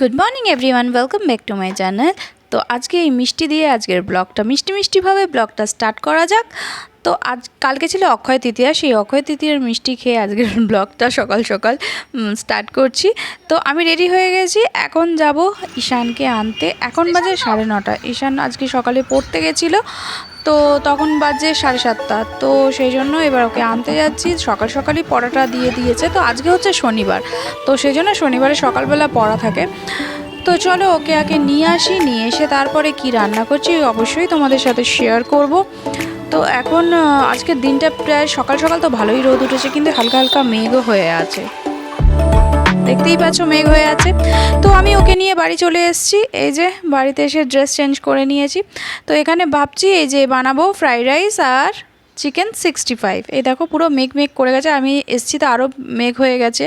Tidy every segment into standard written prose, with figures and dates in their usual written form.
Good morning everyone, welcome back to my channel. তো আজকে এই মিষ্টি দিয়ে আজকের ব্লগটা মিষ্টিভাবে ব্লগটা স্টার্ট করা যাক। তো কালকে ছিল অক্ষয় তৃতীয়া, সেই অক্ষয় তৃতীয়ার মিষ্টি খেয়ে আজকের ব্লগটা সকাল সকাল স্টার্ট করছি। তো আমি রেডি হয়ে গেছি, এখন যাব ঈশানকে আনতে। এখন বাজে 9:30। ঈশান আজকে সকালে পড়তে গেছিলো, তো তখন বাজে 7:30। তো সেই জন্য এবার ওকে আনতে যাচ্ছি। সকাল সকালই পড়াটা দিয়ে দিয়েছে, তো আজকে হচ্ছে শনিবার, তো সেই জন্য শনিবারে সকালবেলা পড়া থাকে। তো চলো ওকে আগে নিয়ে আসি, নিয়ে এসে তারপরে কি রান্না করছি অবশ্যই তোমাদের সাথে শেয়ার করব। তো এখন আজকের দিনটা প্রায় সকাল সকাল তো ভালোই রোদ উঠেছে, কিন্তু হালকা হালকা মেঘও হয়ে আছে, দেখতেই পাচ্ছ মেঘ হয়ে আছে। তো আমি ওকে নিয়ে বাড়ি চলে এসেছি। এই যে বাড়িতে এসে ড্রেস চেঞ্জ করে নিয়েছি। তো এখানে ভাবছি এই যে বানাবো ফ্রাইড রাইস আর চিকেন 65। এই দেখো পুরো মেঘ করে গেছে, আমি এসছি তো আরও মেঘ হয়ে গেছে,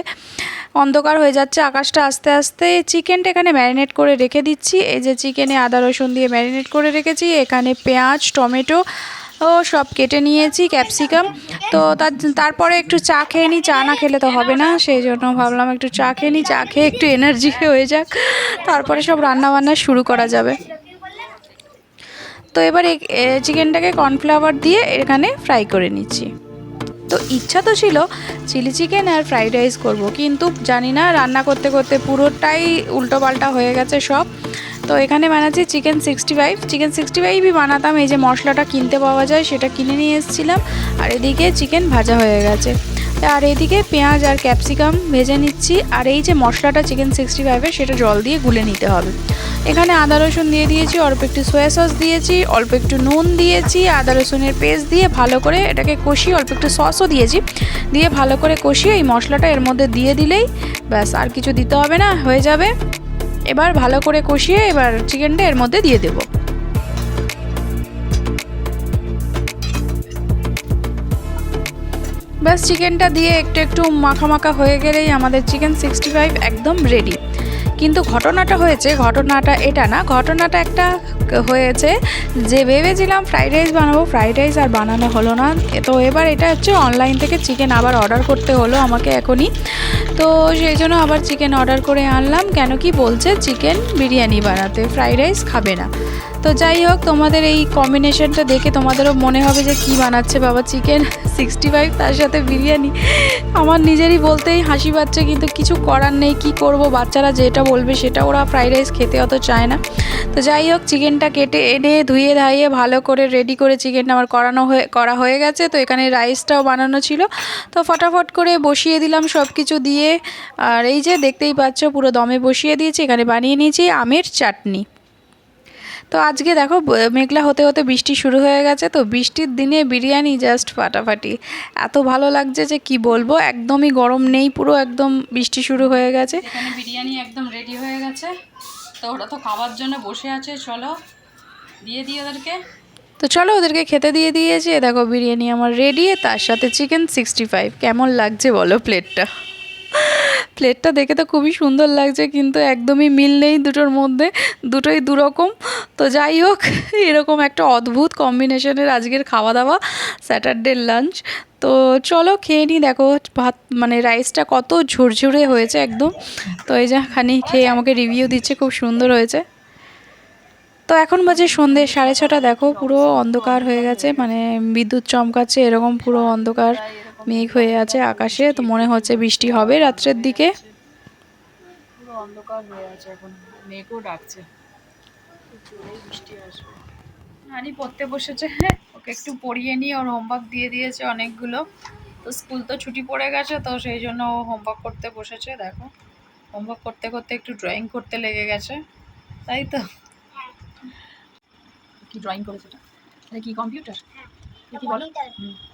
অন্ধকার হয়ে যাচ্ছে আকাশটা আস্তে আস্তে। চিকেনটা এখানে ম্যারিনেট করে রেখে দিচ্ছি। এই যে চিকেনে আদা রসুন দিয়ে ম্যারিনেট করে রেখেছি, এখানে পেঁয়াজ টমেটো ও সব কেটে নিয়েছি, ক্যাপসিকাম। তো তারপরে একটু চা খেয়ে নিই, চা না খেলে তো হবে না, সেই জন্য ভাবলাম একটু চা খেয়ে নিই, চা খেয়ে একটু এনার্জি হয়ে যাক, তারপরে সব রান্নাবান্না শুরু করা যাবে। তো এবার চিকেনটাকে কর্নফ্লাওয়ার দিয়ে এখানে ফ্রাই করে নিচ্ছি। তো ইচ্ছা তো ছিল চিলি চিকেন আর ফ্রাইড রাইস করব, কিন্তু জানি না রান্না করতে করতে পুরোটাই উল্টোপাল্টা হয়ে গেছে সব। তো এখানে বানাচ্ছি চিকেন 65। চিকেন 65ই বানাতাম, এই যে মশলাটা কিনতে পাওয়া যায় সেটা কিনে নিয়ে এসেছিলাম। আর এদিকে চিকেন ভাজা হয়ে গেছে, আর এদিকে পেঁয়াজ আর ক্যাপসিকাম ভেজে নিচ্ছি। আর এই যে মশলাটা চিকেন 65-এর সেটা জল দিয়ে গুলে নিতে হবে। এখানে আদা রসুন দিয়ে দিয়েছি, অল্প একটু সয়া সস দিয়েছি, অল্প একটু নুন দিয়েছি, আদা রসুনের পেস্ট দিয়ে ভালো করে এটাকে কষিয়ে, অল্প একটু সসও দিয়েছি, দিয়ে ভালো করে কষিয়ে এই মশলাটা এর মধ্যে দিয়ে দিলেই ব্যাস, আর কিছু দিতে হবে না, হয়ে যাবে। এবার ভালো করে কষিয়ে এবার চিকেনটা এর মধ্যে দিয়ে দেবো। ব্যাস চিকেনটা দিয়ে একটু একটু মাখা মাখা হয়ে গেলেই আমাদের চিকেন 65 একদম রেডি। কিন্তু ঘটনাটা এটা না, ঘটনাটা একটা হয়েছে যে ভেবেছিলাম ফ্রাইড রাইস বানাবো, ফ্রাইড রাইস আর বানানো হলো না। তো এবার এটা হচ্ছে অনলাইন থেকে চিকেন আবার অর্ডার করতে হলো আমাকে এখনই। তো সেই জন্য আবার চিকেন অর্ডার করে আনলাম, কেন কি বলছে চিকেন বিরিয়ানি বানাতে, ফ্রাইড রাইস খাবে না। তো যাই হোক, তোমাদের এই কম্বিনেশনটা দেখে তোমাদেরও মনে হবে যে কি বানাচ্ছে বাবা, চিকেন 65 তার সাথে বিরিয়ানি। আমার নিজেরই বলতেই হাসি পাচ্ছে, কিন্তু কিছু করার নেই, কি করব, বাচ্চারা যেটা বলবে সেটা, ওরা ফ্রাইড রাইস খেতে অত চায় না। তো যাই হোক, চিকেনটা কেটে এনে ধুয়ে ধাইয়ে ভালো করে রেডি করে চিকেনটা আমার করা হয়ে গেছে। তো এখানে রাইসটাও বানানো ছিল, তো ফটাফট করে বসিয়ে দিলাম সব কিছু দিয়ে। আর এই যে দেখতেই পাচ্ছ পুরো দমে বসিয়ে দিয়েছি। এখানে বানিয়ে নিয়েছি আমের চাটনি। তো আজকে দেখো মেঘলা হতে হতে বৃষ্টি শুরু হয়ে গেছে, তো বৃষ্টির দিনে বিরিয়ানি জাস্ট ফাটাফাটি, এত ভালো লাগছে যে কি বলবো, একদমই গরম নেই, পুরো একদম বৃষ্টি শুরু হয়ে গেছে। এখানে বিরিয়ানি একদম রেডি হয়ে গেছে, তো ওরা তো খাবার জন্য বসে আছে, চলো দিয়ে দিই ওদেরকে। তো চলো ওদেরকে খেতে দিয়ে দিয়েছি। দেখো বিরিয়ানি আমার রেডি, তার সাথে চিকেন 65। কেমন লাগছে বলো প্লেটটা দেখে তো খুবই সুন্দর লাগছে, কিন্তু একদমই মিল নেই দুটোর মধ্যে, দুটোই দুরকম। তো যাই হোক, এরকম একটা অদ্ভুত কম্বিনেশনের আজকের খাওয়া দাওয়া, স্যাটারডে লাঞ্চ। তো চলো খেয়ে নিই। দেখো ভাত মানে রাইসটা কত ঝুরঝুরে হয়েছে একদম। তো এই যে খানি খেয়ে আমাকে রিভিউ দিচ্ছে, খুব সুন্দর হয়েছে। তো এখন বাজে সন্ধ্যে 6:30। দেখো পুরো অন্ধকার হয়ে গেছে, মানে বিদ্যুৎ চমকাচ্ছে এরকম, পুরো অন্ধকার মেঘ হয়ে আছে আকাশে। তো মনে হচ্ছে বৃষ্টি হবে রাত্রের দিকে, পুরো অন্ধকার হয়ে আছে, এখন মেঘও ডাকছে, জোরেই বৃষ্টি আসবে। হানি পড়তে বসেছে, ওকে একটু পড়িয়ে নিয়ে, ওর হোমওয়ার্ক দিয়ে দিয়েছে অনেকগুলো। তো স্কুল তো ছুটি পড়ে গেছে, তো সেই জন্য ও হোমওয়ার্ক করতে বসেছে। দেখো হোমওয়ার্ক করতে করতে একটু ড্রয়িং করতে লেগে গেছে, তাই তো। কি ড্রয়িং করেছে এটা? এটা কি কম্পিউটার? এটা মনিটর,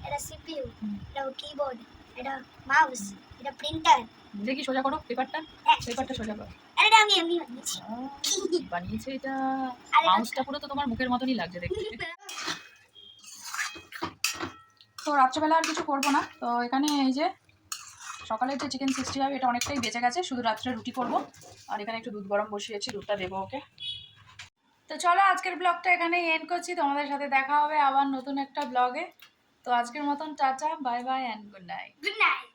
এটা সিপিইউ, এটা কিবোর্ড, এটা মাউস, এটা প্রিন্টার। দেখি সোজা করো পেপারটা, পেপারটা সোজা করো। এটা আমি এমনি বানিয়েছি। বানিয়েছে এটা, মাউসটা পুরো তো তোমার মুখের মতনই লাগছে দেখতে। তো রাত্রেবেলা আর কিছু করবো না, তো এখানে এই যে সকালে যে চিকেন 65 এটা অনেকটাই বেঁচে গেছে, শুধু রাত্রে রুটি করব। আর এখানে একটু দুধ গরম বসিয়েছি, দুধটা দেবো ওকে। তো চলো আজকের ব্লগটা এখানেই এন্ড করছি, তোমাদের সাথে দেখা হবে আবার নতুন একটা ব্লগে। তো আজকের মতন tata, bye bye and good night. Good night.